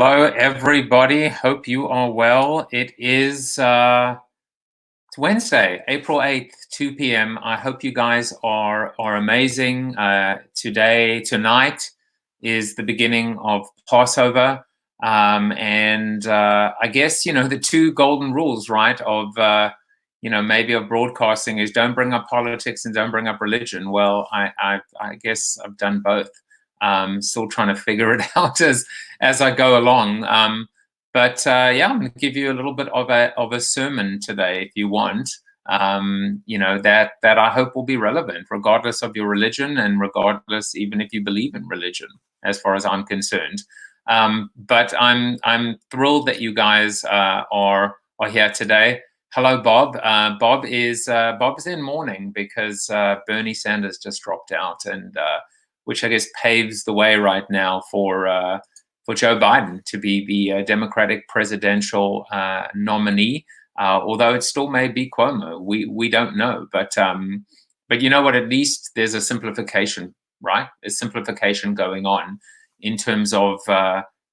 Hello, everybody. Hope you are well. It is it's Wednesday, April 8th, 2 p.m. I hope you guys are amazing. Tonight is the beginning of Passover. And I guess, the two golden rules, right, of, maybe of broadcasting is don't bring up politics and don't bring up religion. Well, I guess I've done both. Still trying to figure it out as I go along. Yeah, I'm going to give you a little bit of a sermon today, if you want. That I hope will be relevant, regardless of your religion and regardless, even if you believe in religion, as far as I'm concerned. But I'm thrilled that you guys are here today. Hello, Bob. Bob is in mourning because Bernie Sanders just dropped out, and which I guess paves the way right now for Joe Biden to be the Democratic presidential nominee. Although it still may be Cuomo, we don't know. But you know what? At least there's a simplification, right? A simplification going on in terms of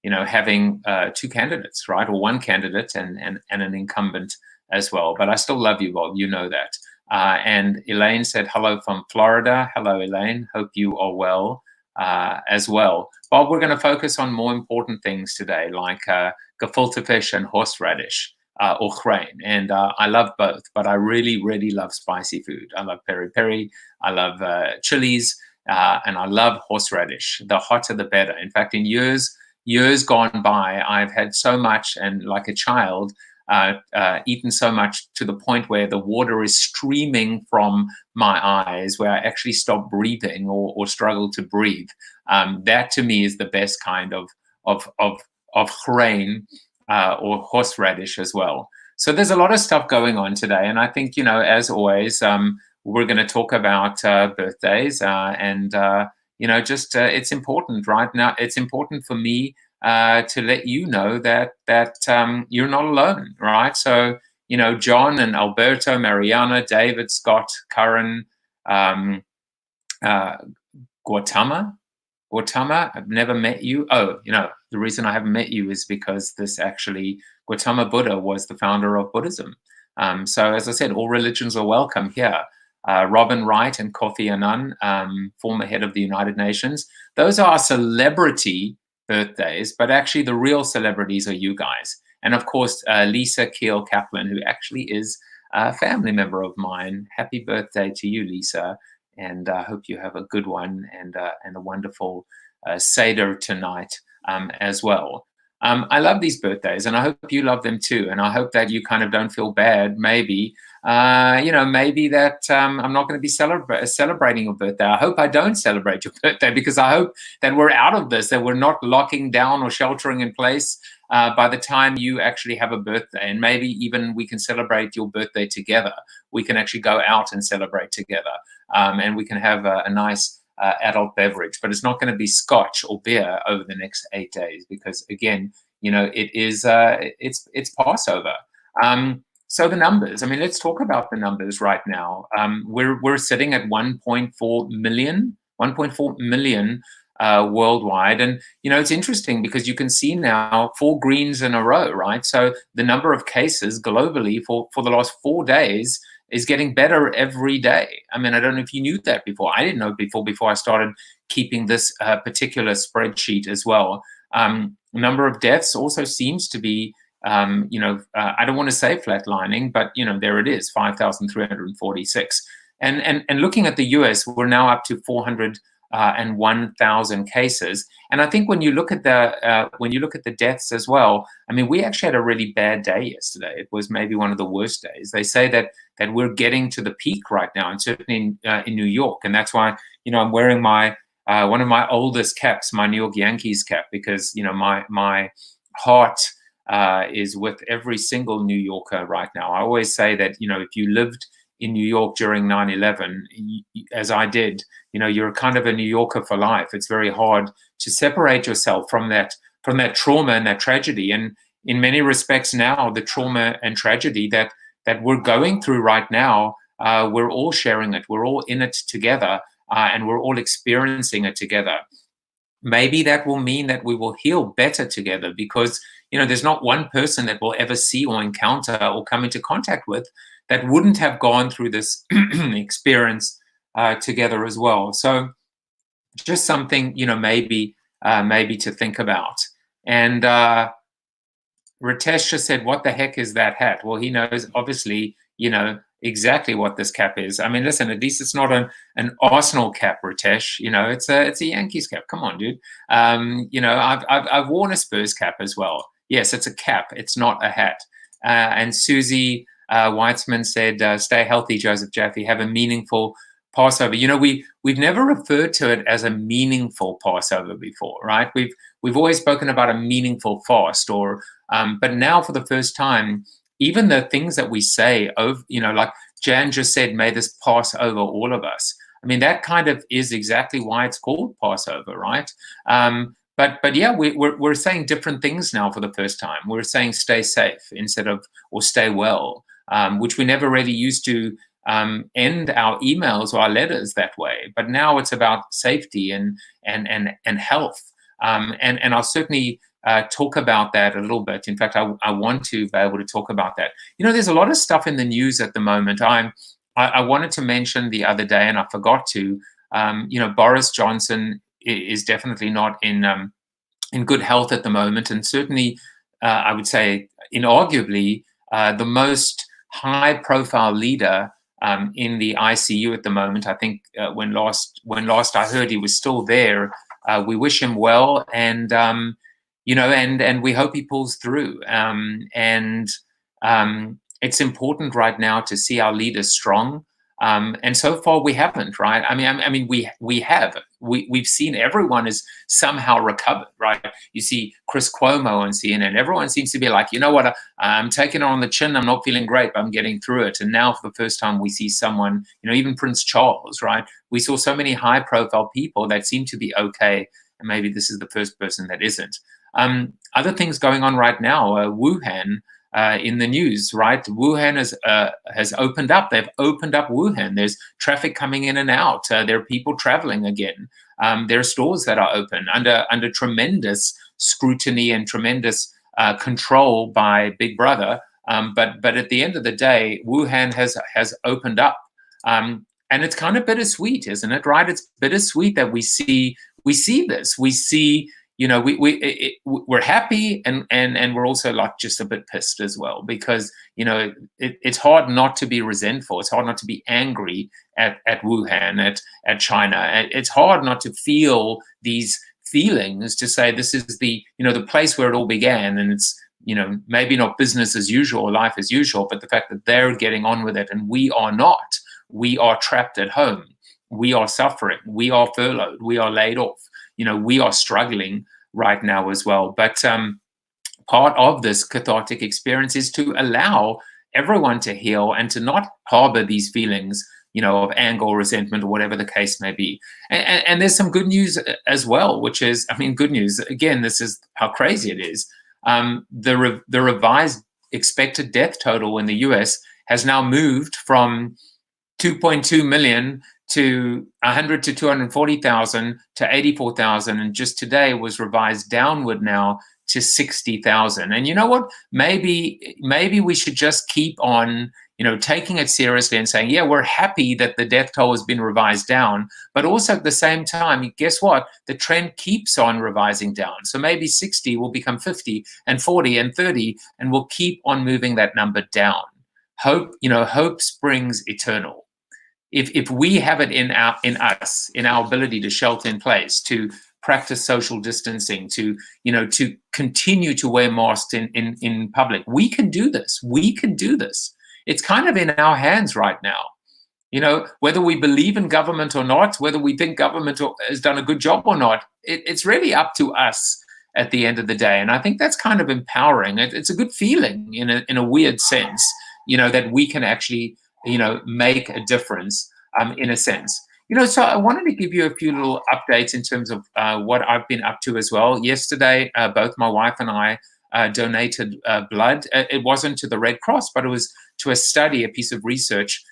having two candidates, right, or one candidate and an incumbent as well. But I still love you, Bob. You know that. And Elaine said hello from Florida. Hello, Elaine. Hope you are well as well. Bob, we're going to focus on more important things today, like gefilte fish and horseradish or grain. And I love both, but I really, really love spicy food. I love peri-peri. I love chilies. And I love horseradish. The hotter, the better. In fact, in years gone by, I've had so much, and like a child, eaten so much to the point where the water is streaming from my eyes, where I actually stop breathing or struggle to breathe. That to me is the best kind of grain or horseradish as well. So there's a lot of stuff going on today, and I think as always, we're going to talk about birthdays and it's important right now. It's important for me to let you know that you're not alone, right? So, John and Alberto, Mariana, David, Scott, Curran, Gautama, I've never met you. Oh, the reason I haven't met you is because Gautama Buddha was the founder of Buddhism. So as I said, all religions are welcome here. Robin Wright and Kofi Annan, former head of the United Nations. Those are celebrity birthdays, but actually the real celebrities are you guys. And of course, Lisa Keel Kaplan, who actually is a family member of mine. Happy birthday to you, Lisa. And I hope you have a good one and a wonderful Seder tonight as well. I love these birthdays, and I hope you love them too. And I hope that you kind of don't feel bad, maybe, maybe that I'm not going to be celebrating your birthday. I hope I don't celebrate your birthday, because I hope that we're out of this, that we're not locking down or sheltering in place by the time you actually have a birthday. And maybe even we can celebrate your birthday together. We can actually go out and celebrate together, and we can have a nice adult beverage, but it's not going to be scotch or beer over the next 8 days, because again, it is it's Passover. So the numbers. I mean, let's talk about the numbers right now. We're sitting at 1.4 million worldwide, and it's interesting because you can see now 4 greens in a row, right? So the number of cases globally for the last 4 days is getting better every day. I mean, I don't know if you knew that before. I didn't know before I started keeping this particular spreadsheet as well. Number of deaths also seems to be, I don't want to say flatlining, but there it is, 5,346. And looking at the US, we're now up to 401,000 cases. And I think when you look at the deaths as well, I mean, we actually had a really bad day yesterday. It was maybe one of the worst days. They say that we're getting to the peak right now, and certainly in New York. And that's why I'm wearing my one of my oldest caps, my New York Yankees cap, because my heart is with every single New Yorker right now. I always say that if you lived in New York during 9/11, as I did, you're kind of a New Yorker for life. It's very hard to separate yourself from that trauma and that tragedy. And in many respects now, the trauma and tragedy that we're going through right now, we're all sharing it. We're all in it together, and we're all experiencing it together. maybe that will mean that we will heal better together, because there's not one person that we'll ever see or encounter or come into contact with that wouldn't have gone through this experience together as well. So just something maybe to think about. And Ritesh just said, "What the heck is that hat?" Well, he knows obviously exactly what this cap is. I mean, listen, at least it's not an Arsenal cap, Ritesh. It's a Yankees cap. Come on, dude. I've worn a Spurs cap as well. Yes, it's a cap. It's not a hat. And Susie Weitzman said, "Stay healthy, Joseph Jaffe. Have a meaningful Passover." We've never referred to it as a meaningful Passover before, right? We've always spoken about a meaningful fast, but now for the first time, even the things that we say over, like Jan just said, "May this pass over all of us." I mean, that kind of is exactly why it's called Passover, right? But yeah, we're saying different things now for the first time. We're saying "stay safe" instead of or "stay well," which we never really used to end our emails or our letters that way. But now it's about safety and health, and I'll certainly talk about that a little bit. In fact, I want to be able to talk about that. There's a lot of stuff in the news at the moment. I wanted to mention the other day, and I forgot to. Boris Johnson is definitely not in good health at the moment, and certainly, I would say, inarguably, the most high-profile leader in the ICU at the moment. I think when last I heard, he was still there. We wish him well, and and we hope he pulls through. It's important right now to see our leaders strong. And so far we haven't, right? We've seen everyone is somehow recovered, right? You see Chris Cuomo on CNN. Everyone seems to be like, you know what, I'm taking it on the chin. I'm not feeling great, but I'm getting through it. And now for the first time, we see someone, even Prince Charles, right? We saw so many high profile people that seem to be okay. And maybe this is the first person that isn't. Other things going on right now, Wuhan, in the news, right? Wuhan has opened up. They've opened up Wuhan. There's traffic coming in and out. There are people traveling again. There are stores that are open under tremendous scrutiny and tremendous control by Big Brother. But at the end of the day, Wuhan has opened up, and it's kind of bittersweet, isn't it? Right? It's bittersweet that we see this. We see. We're happy and we're also like just a bit pissed as well, because it's hard not to be resentful. It's hard not to be angry at Wuhan, at China. It's hard not to feel these feelings, to say this is the place where it all began, and it's maybe not business as usual or life as usual, but the fact that they're getting on with it and we are not. We are trapped at home. We are suffering. We are furloughed. We are laid off. We are struggling right now as well. But part of this cathartic experience is to allow everyone to heal and to not harbor these feelings, of anger or resentment or whatever the case may be. And there's some good news as well, which is, good news. Again, this is how crazy it is. The revised expected death total in the US has now moved from 2.2 million to 100 to 240,000 to 84,000, and just today was revised downward now to 60,000. And you know what? Maybe we should just keep on, taking it seriously and saying, yeah, we're happy that the death toll has been revised down, but also at the same time, guess what? The trend keeps on revising down. So maybe 60 will become 50 and 40 and 30, and we'll keep on moving that number down. Hope springs eternal. If we have it in our ability to shelter in place, to practice social distancing, to continue to wear masks in public, we can do this. We can do this. It's kind of in our hands right now. Whether we believe in government or not, whether we think government has done a good job or not, it's really up to us at the end of the day. And I think that's kind of empowering. It's a good feeling in a weird sense, that we can actually make a difference in a sense. So I wanted to give you a few little updates in terms of what I've been up to as well. Yesterday, both my wife and I donated blood. It wasn't to the Red Cross, but it was to a study, a piece of research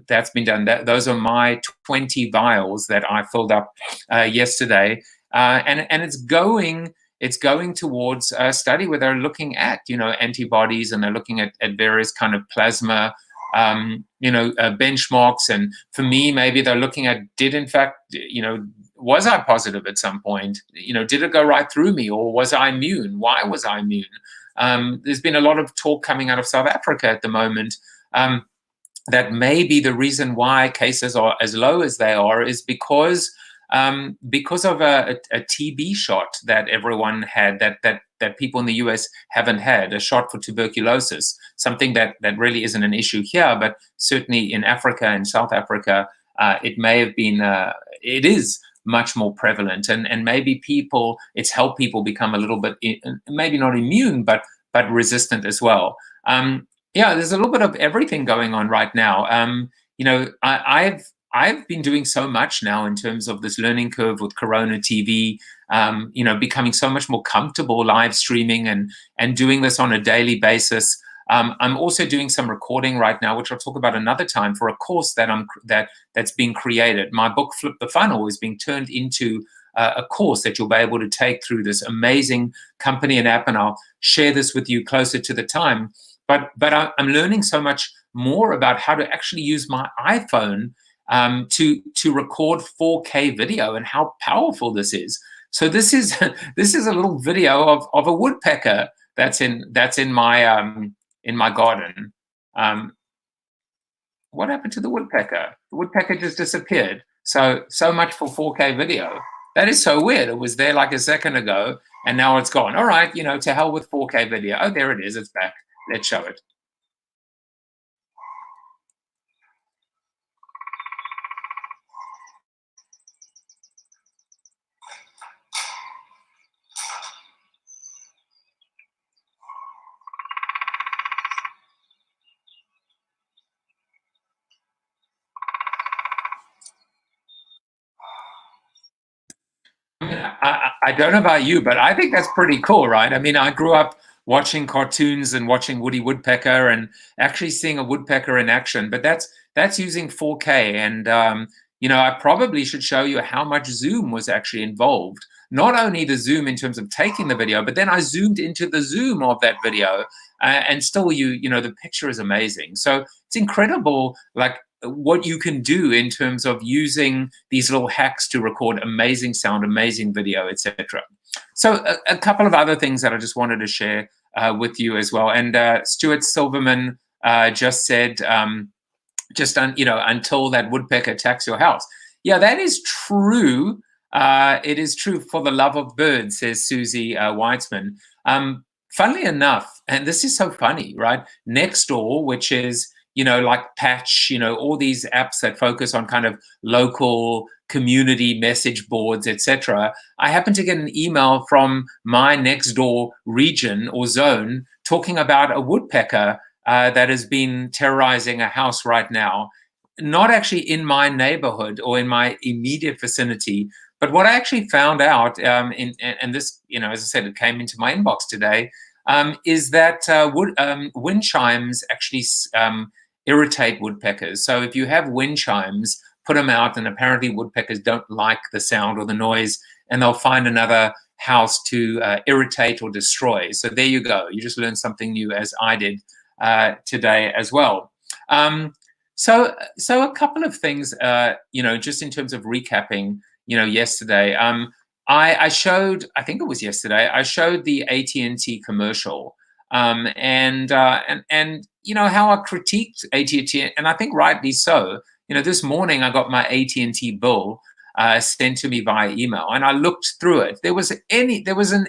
that's been done. Those are my 20 vials that I filled up yesterday. and it's going towards a study where they're looking at, antibodies, and they're looking at various kind of plasma, benchmarks. And for me, maybe they're looking at, did in fact, was I positive at some point? Did it go right through me, or was I immune? Why was I immune? There's been a lot of talk coming out of South Africa at the moment, that maybe the reason why cases are as low as they are is because of a TB shot that everyone had, that people in the US haven't had, a shot for tuberculosis, something that really isn't an issue here, but certainly in Africa and South Africa, it may have been, it is much more prevalent, and maybe it's helped people become a little bit, maybe not immune, but resistant as well. Yeah, there's a little bit of everything going on right now. I've been doing so much now in terms of this learning curve with CoronaTV, becoming so much more comfortable live streaming and doing this on a daily basis. I'm also doing some recording right now, which I'll talk about another time, for a course that's being created. My book, Flip the Funnel, is being turned into a course that you'll be able to take through this amazing company and app, and I'll share this with you closer to the time. But I'm learning so much more about how to actually use my iPhone to record 4K video, and how powerful this is. So this is a little video of a woodpecker that's in my garden. What happened to the woodpecker? The woodpecker just disappeared. So much for 4K video. That is so weird. It was there like a second ago, and now it's gone. All right, to hell with 4K video. Oh, there it is. It's back. Let's show it. I don't know about you, but I think that's pretty cool, right? I mean, I grew up watching cartoons and watching Woody Woodpecker, and actually seeing a woodpecker in action. But that's using 4K, and I probably should show you how much zoom was actually involved. Not only the zoom in terms of taking the video, but then I zoomed into the zoom of that video, and still, the picture is amazing. So it's incredible, like, what you can do in terms of using these little hacks to record amazing sound, amazing video, etc. So a couple of other things that I just wanted to share with you as well. And Stuart Silverman just said, until that woodpecker attacks your house. Yeah, that is true. It is true, for the love of birds, says Susie Weitzman. Funnily enough, and this is so funny, right? Nextdoor, which is, like Patch, all these apps that focus on kind of local community message boards, etc. I happen to get an email from my Nextdoor region or zone talking about a woodpecker that has been terrorizing a house right now. Not actually in my neighborhood or in my immediate vicinity, but what I actually found out, and this, as I said, it came into my inbox today, is that wind chimes actually irritate woodpeckers. So if you have wind chimes, put them out, and apparently woodpeckers don't like the sound or the noise, and they'll find another house to irritate or destroy. So there you go. You just learned something new, as I did today as well. So a couple of things, just in terms of recapping, yesterday, I showed, I think it was yesterday, I showed the at&t commercial, and how I critiqued at&t, and I think rightly so. This morning I got my at&t bill sent to me via email, and I looked through it. There wasn't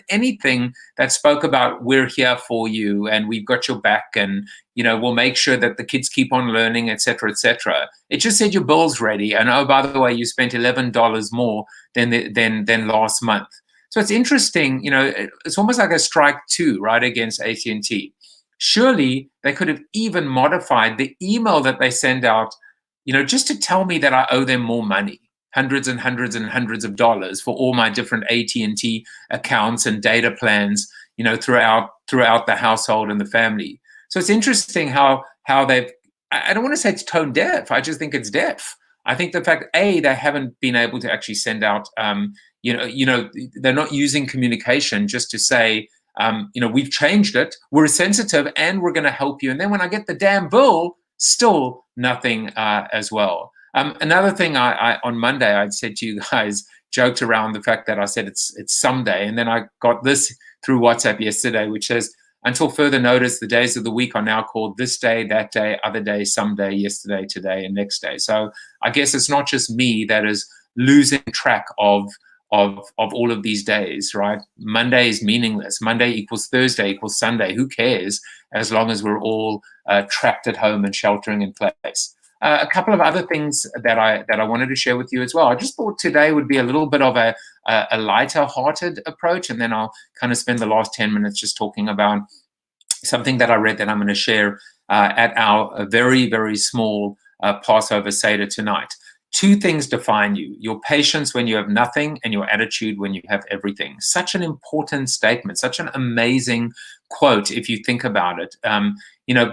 anything that spoke about, we're here for you and we've got your back, and we'll make sure that the kids keep on learning, etc., etc. It just said your bill's ready, and oh, by the way, you spent $11 more than last month. So it's interesting. It's almost like a strike two, right, against at&t. Surely they could have even modified the email that they send out, just to tell me that I owe them more money. Hundreds and hundreds and hundreds of dollars for all my different at&t accounts and data plans, throughout the household and the family. So it's interesting how they've, I don't want to say it's tone deaf. I just think it's deaf. I think the fact, they haven't been able to actually send out, they're not using communication just to say, we've changed it, we're sensitive, and we're going to help you. And then when I get the damn bill, still nothing as well. Another thing, I on Monday I'd said to you guys, joked around the fact that I said it's someday, and then I got this through WhatsApp yesterday, which says, until further notice, the days of the week are now called this day, that day, other day, someday, yesterday, today, and next day. So I guess it's not just me that is losing track of all of these days, right? Monday is meaningless. Monday equals Thursday equals Sunday. Who cares, as long as we're all trapped at home and sheltering in place. A couple of other things that I wanted to share with you as well. I just thought today would be a little bit of a lighter-hearted approach, and then I'll kind of spend the last 10 minutes just talking about something that I read that I'm going to share at our very, very small Passover Seder tonight. Two things define you: your patience when you have nothing, and your attitude when you have everything. Such an important statement, such an amazing quote if you think about it.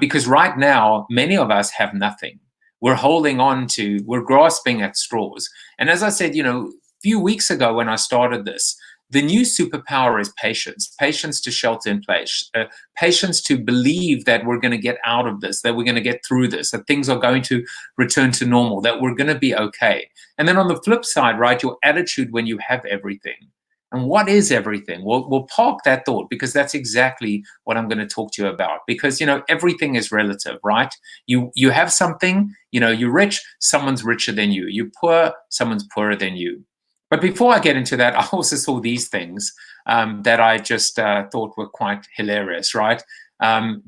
Because right now, many of us have nothing. We're holding on to, we're grasping at straws. And as I said, a few weeks ago when I started this, the new superpower is patience. Patience to shelter in place. Patience to believe that we're going to get out of this, that we're going to get through this, that things are going to return to normal, that we're going to be okay. And then on the flip side, right, your attitude when you have everything. And what is everything? We'll park that thought, because that's exactly what I'm going to talk to you about. Because, everything is relative, right? You have something, you're rich, someone's richer than you. You're poor, someone's poorer than you. But before I get into that, I also saw these things that I just thought were quite hilarious, right?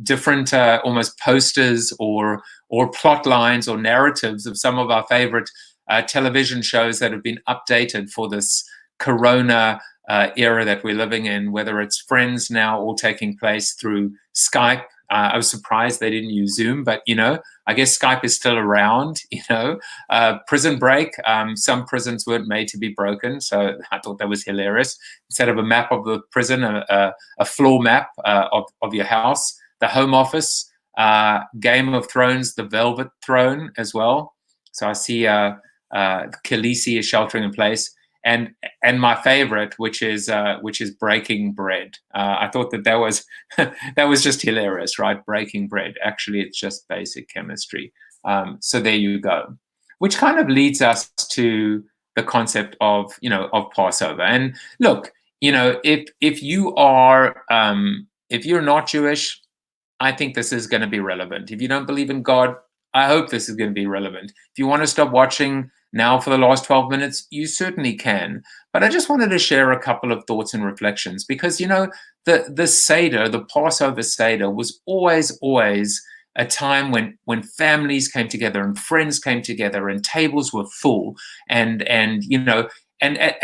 Different almost posters or plot lines or narratives of some of our favorite television shows that have been updated for this Corona era that we're living in, whether it's Friends now all taking place through Skype. I was surprised they didn't use Zoom, but, I guess Skype is still around, Prison Break. Some prisons weren't made to be broken, so I thought that was hilarious. Instead of a map of the prison, a floor map of your house. The Home Office, Game of Thrones, The Velvet Throne as well. So I see Khaleesi is sheltering in place. And my favorite, which is Breaking Bread. I thought that was that was just hilarious, right? Breaking bread. Actually, it's just basic chemistry. So there you go. Which kind of leads us to the concept of of Passover. And look, if you are if you're not Jewish, I think this is going to be relevant. If you don't believe in God, I hope this is going to be relevant. If you want to stop watching now for the last 12 minutes, you certainly can. But I just wanted to share a couple of thoughts and reflections, because, the Seder, the Passover Seder, was always a time when families came together and friends came together and tables were full. And at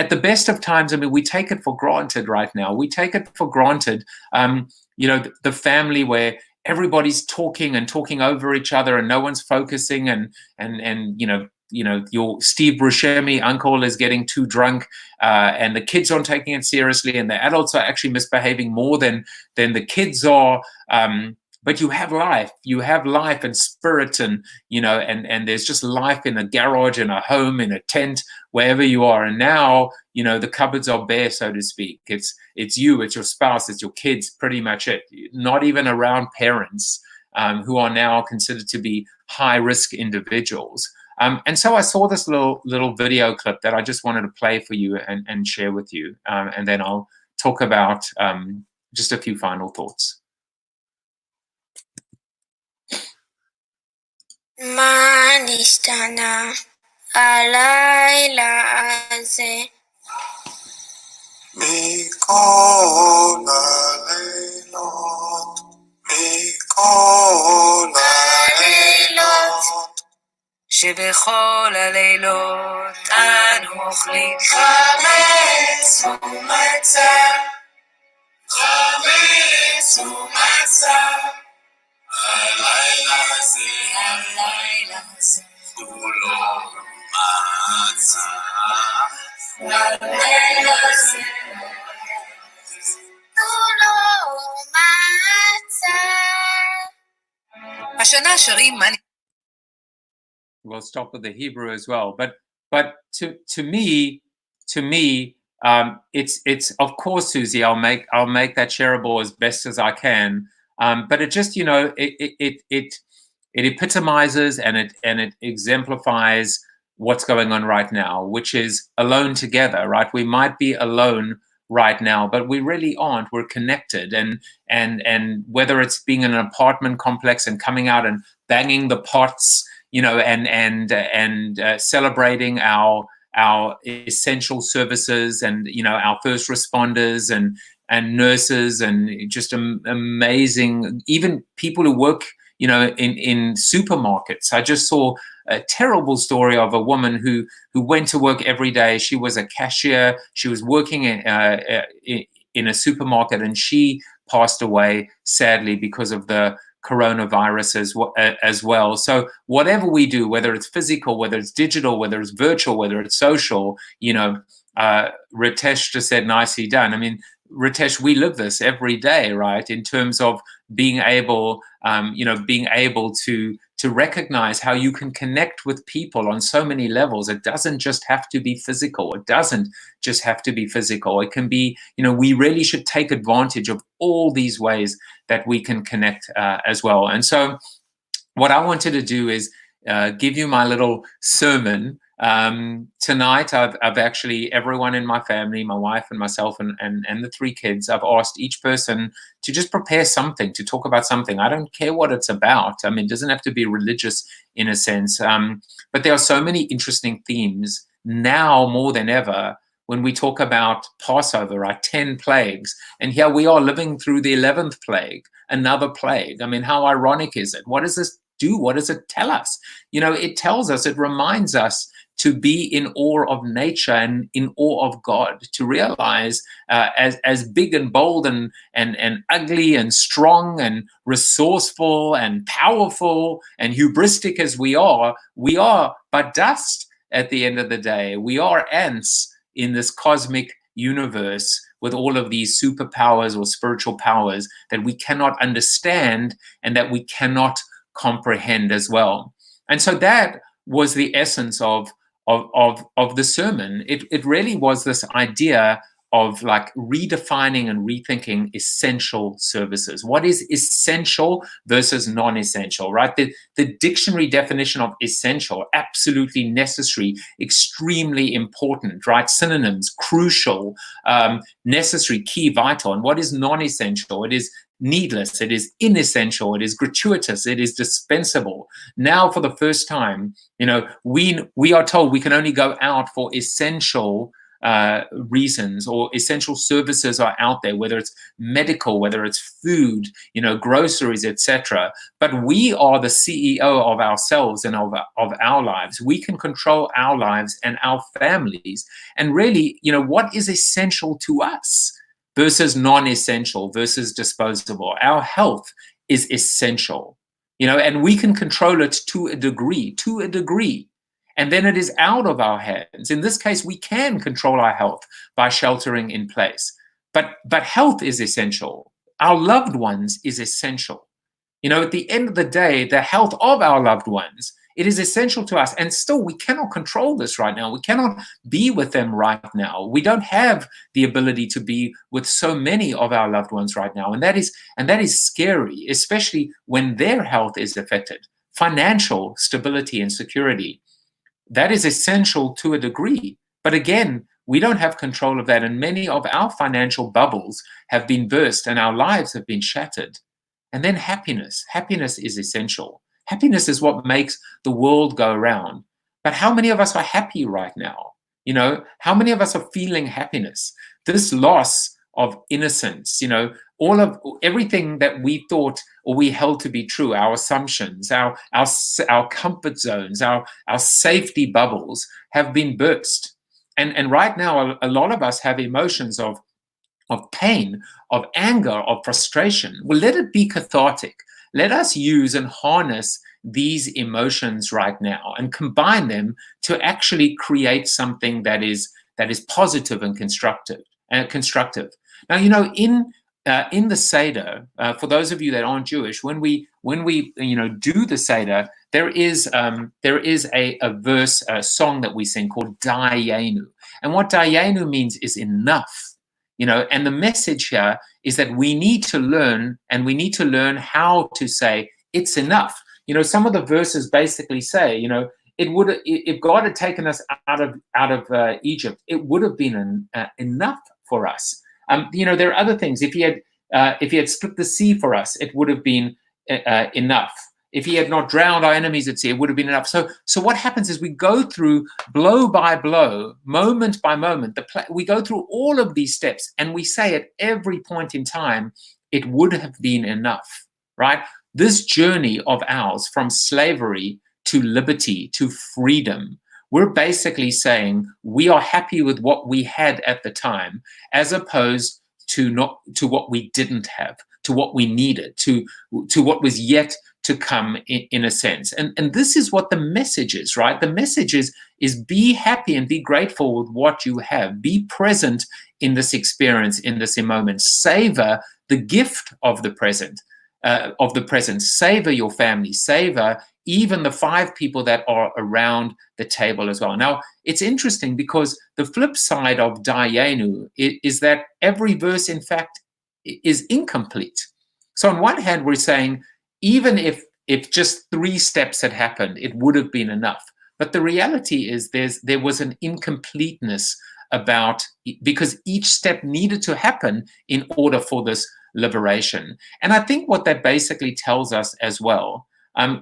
the best of times, I mean, we take it for granted right now. We take it for granted, the family where everybody's talking over each other and no one's focusing, and your Steve Buscemi uncle is getting too drunk, and the kids aren't taking it seriously, and the adults are actually misbehaving more than the kids are. But you have life and spirit, and and there's just life in a garage, in a home, in a tent, wherever you are. And now the cupboards are bare, so to speak. It's you, it's your spouse, it's your kids, pretty much it. Not even around parents who are now considered to be high risk individuals. And so I saw this little video clip that I just wanted to play for you and share with you, and then I'll talk about just a few final thoughts. מה נשתנה הלילה הזה מכל הלילות, מכל הלילות, שבכל הלילות אנו אוכלים חמץ ומצה, חמץ ומצה. הלילה הזה כולו מצה, הלילה הזה כולו מצה. השנה שרים מני. We'll stop with the Hebrew as well, but to me, it's of course, Susie, I'll make that shareable as best as I can. But it just, it epitomizes and it exemplifies what's going on right now, which is alone together, right? We might be alone right now, but we really aren't. We're connected, and whether it's being in an apartment complex and coming out and banging the pots, and celebrating our essential services, and our first responders and nurses, and just amazing, even people who work in supermarkets. I just saw a terrible story of a woman who went to work every day. She was a cashier. She was working in a supermarket, and she passed away sadly because of the coronavirus as well. So whatever we do, whether it's physical, whether it's digital, whether it's virtual, whether it's social, Ritesh just said, nicely done. I mean, Ritesh, we live this every day, right? In terms of being able, to recognize how you can connect with people on so many levels. It doesn't just have to be physical. It doesn't just have to be physical. It can be, we really should take advantage of all these ways that we can connect as well. And so what I wanted to do is give you my little sermon. Tonight, I've actually, everyone in my family, my wife and myself and the 3 kids, I've asked each person to just prepare something, to talk about something. I don't care what it's about. I mean, it doesn't have to be religious in a sense. But there are so many interesting themes now more than ever when we talk about Passover, right? 10 plagues. And here we are living through the 11th plague, another plague. I mean, how ironic is it? What does this do? What does it tell us? It tells us, it reminds us to be in awe of nature and in awe of God, to realize as big and bold and ugly and strong and resourceful and powerful and hubristic as we are but dust at the end of the day. We are ants in this cosmic universe with all of these superpowers or spiritual powers that we cannot understand and that we cannot comprehend as well. And so that was the essence of the sermon. It really was this idea of like redefining and rethinking essential services. What is essential versus non-essential, right? The dictionary definition of essential: absolutely necessary, extremely important, right? Synonyms: crucial, necessary, key, vital. And what is non-essential? It is needless, it is inessential, it is gratuitous, it is dispensable. Now, for the first time, we are told we can only go out for essential reasons, or essential services are out there, whether it's medical, whether it's food, groceries, etc. But we are the CEO of ourselves and of our lives. We can control our lives and our families. And really, what is essential to us versus non-essential versus disposable? Our health is essential, and we can control it to a degree. And then it is out of our hands. In this case, we can control our health by sheltering in place. But health is essential. Our loved ones is essential. At the end of the day, the health of our loved ones, it is essential to us. And still, we cannot control this right now. We cannot be with them right now. We don't have the ability to be with so many of our loved ones right now. And that is scary, especially when their health is affected. Financial stability and security, that is essential to a degree. But again, we don't have control of that. And many of our financial bubbles have been burst and our lives have been shattered. And then happiness. Happiness is essential. Happiness is what makes the world go round. But how many of us are happy right now? How many of us are feeling happiness? This loss of innocence, all of everything that we thought or we held to be true, our assumptions, our comfort zones, our safety bubbles have been burst. And right now, a lot of us have emotions of pain, of anger, of frustration. Well, let it be cathartic. Let us use and harness these emotions right now and combine them to actually create something that is positive and constructive. Now, in the Seder, for those of you that aren't Jewish, when we do the Seder, there is a verse, a song that we sing called Dayenu. And what Dayenu means is enough. And the message here is that we need to learn, and we need to learn how to say it's enough. Some of the verses basically say, it would, if God had taken us out of Egypt, it would have been enough for us. There are other things. If he had split the sea for us, it would have been enough. If he had not drowned our enemies at sea, it would have been enough. So what happens is we go through blow by blow, moment by moment. We go through all of these steps, and we say at every point in time, it would have been enough, right? This journey of ours from slavery to liberty to freedom, we're basically saying we are happy with what we had at the time, as opposed to what we didn't have, to what we needed, to what was yet to come, in a sense. And this is what the message is, right? The message is be happy and be grateful with what you have. Be present in this experience, in this moment. Savor the gift of the present, Savor your family. Savor even the 5 people that are around the table as well. Now, it's interesting because the flip side of Dayenu is that every verse, in fact, is incomplete. So on one hand, we're saying, even if just 3 steps had happened, it would have been enough. But the reality is there was an incompleteness because each step needed to happen in order for this liberation. And I think what that basically tells us as well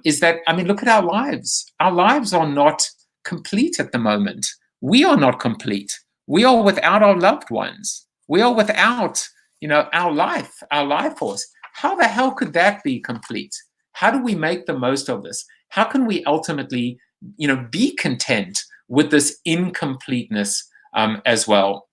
is that, look at our lives. Our lives are not complete at the moment. We are not complete. We are without our loved ones. We are without, our life force. How the hell could that be complete? How do we make the most of this? How can we ultimately, be content with this incompleteness as well?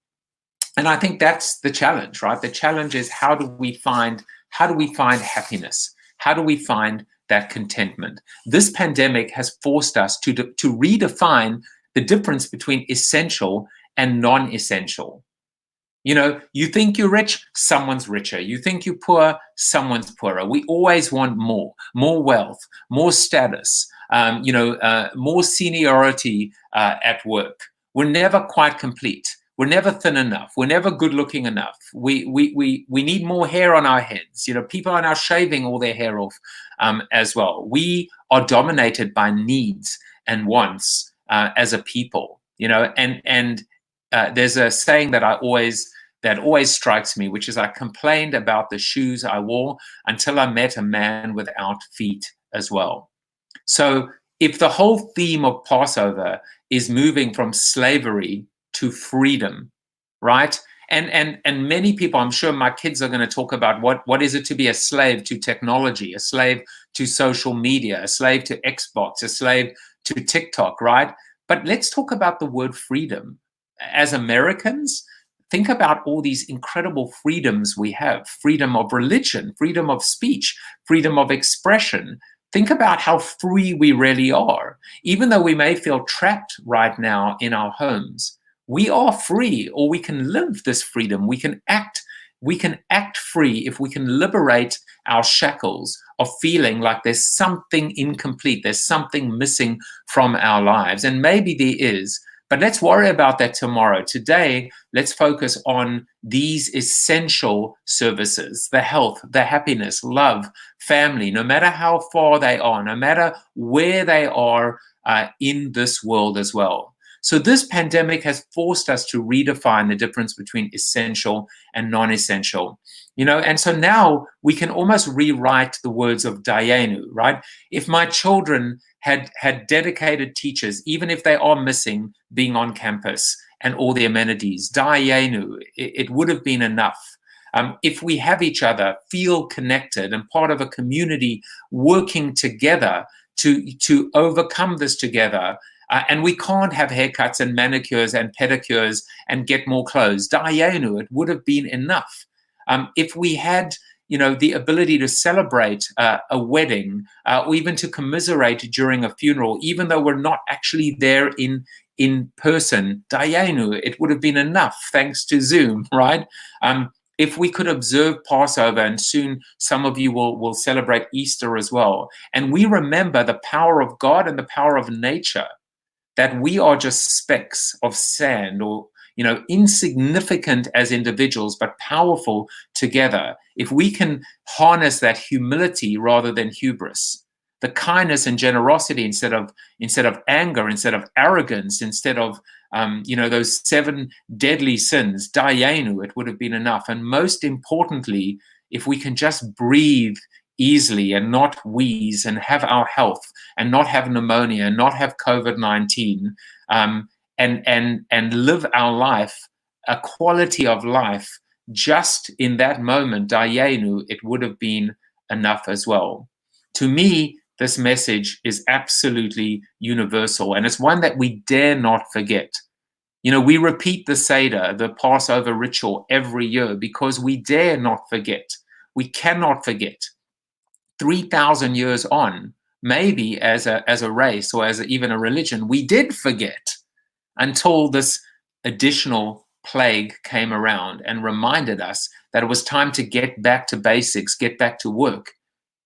And I think that's the challenge, right? The challenge is how do we find happiness? How do we find that contentment? This pandemic has forced us to redefine the difference between essential and non-essential. You think you're rich, someone's richer. You think you're poor, someone's poorer. We always want more wealth, more status, more seniority at work. We're never quite complete. We're never thin enough. We're never good looking enough. We need more hair on our heads. People are now shaving all their hair off as well. We are dominated by needs and wants as a people. And there's a saying that always strikes me, which is, I complained about the shoes I wore until I met a man without feet as well. So if the whole theme of Passover is moving from slavery to freedom, right? And many people, I'm sure my kids are going to talk about what is it to be a slave to technology, a slave to social media, a slave to Xbox, a slave to TikTok, right? But let's talk about the word freedom. As Americans, think about all these incredible freedoms we have: freedom of religion, freedom of speech, freedom of expression. Think about how free we really are. Even though we may feel trapped right now in our homes, we are free, or we can live this freedom. We can act free if we can liberate our shackles of feeling like there's something incomplete, there's something missing from our lives. And maybe there is, but let's worry about that tomorrow. Today, let's focus on these essential services: the health, the happiness, love, family, no matter how far they are, no matter where they are in this world as well. So this pandemic has forced us to redefine the difference between essential and non-essential. And so now we can almost rewrite the words of Dayenu, right? If my children had dedicated teachers, even if they are missing being on campus and all the amenities, Dayenu, it would have been enough. If we have each other, feel connected and part of a community working together to overcome this together, and we can't have haircuts and manicures and pedicures and get more clothes. Dayenu, it would have been enough. If we had, the ability to celebrate a wedding, or even to commiserate during a funeral, even though we're not actually there in person, Dayenu, it would have been enough, thanks to Zoom, right? If we could observe Passover, and soon some of you will celebrate Easter as well, and we remember the power of God and the power of nature, that we are just specks of sand, or you know, insignificant as individuals, but powerful together. If we can harness that humility rather than hubris, the kindness and generosity instead of anger, instead of arrogance, instead of you know, those 7 deadly sins, dayenu, it would have been enough. And most importantly, if we can just breathe easily and not wheeze and have our health and not have pneumonia and not have COVID-19, and live our life, a quality of life, just in that moment, dayenu, it would have been enough as well. To me, this message is absolutely universal, and it's one that we dare not forget. You know, we repeat the Seder, the Passover ritual, every year because we dare not forget. We cannot forget. 3,000 years on, maybe as a race or as even a religion, we did forget until this additional plague came around and reminded us that it was time to get back to basics, get back to work,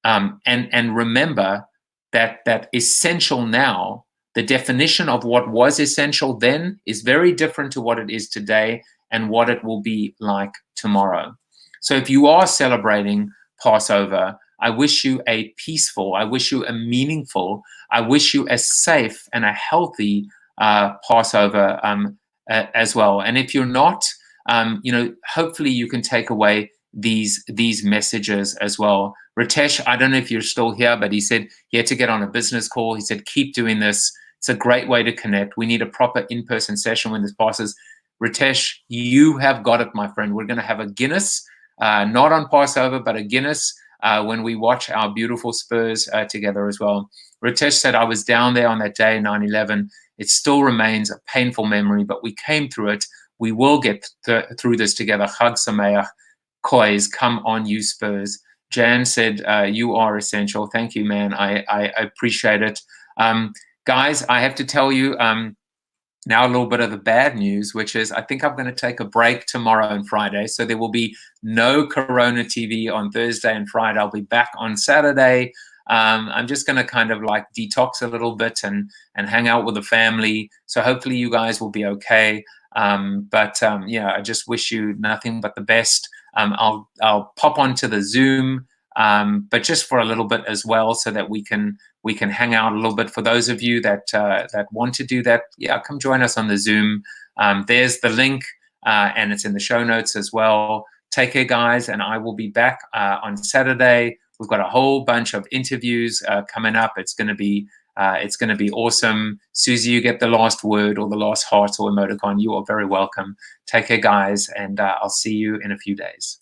and remember that essential now, the definition of what was essential then is very different to what it is today and what it will be like tomorrow. So if you are celebrating Passover, I wish you a peaceful, I wish you a meaningful, I wish you a safe and a healthy Passover as well. And if you're not, you know, hopefully you can take away these messages as well. Ritesh, I don't know if you're still here, but he said he had to get on a business call. He said, keep doing this. It's a great way to connect. We need a proper in-person session when this passes. Ritesh, you have got it, my friend. We're going to have a Guinness, not on Passover, but a Guinness when we watch our beautiful Spurs together as well. Ritesh said, I was down there on that day, 9/11. It still remains a painful memory, but we came through it. We will get through this together. Chag Sameach, Kois, come on, you Spurs. Jan said, you are essential. Thank you, man. I appreciate it. Guys, I have to tell you now a little bit of the bad news, which is I think I'm going to take a break tomorrow and Friday. So there will be no CoronaTV on Thursday and Friday. I'll be back on Saturday. I'm just going to kind of like detox a little bit and hang out with the family. So hopefully you guys will be okay. Yeah, I just wish you nothing but the best. I'll pop onto the Zoom, but just for a little bit as well, so that we can hang out a little bit. For those of you that want to do that, yeah, come join us on the Zoom. There's the link, and it's in the show notes as well. Take care, guys, and I will be back on Saturday. We've got a whole bunch of interviews coming up. It's going to be awesome. Susie, you get the last word or the last heart or emoticon. You are very welcome. Take care, guys, and I'll see you in a few days.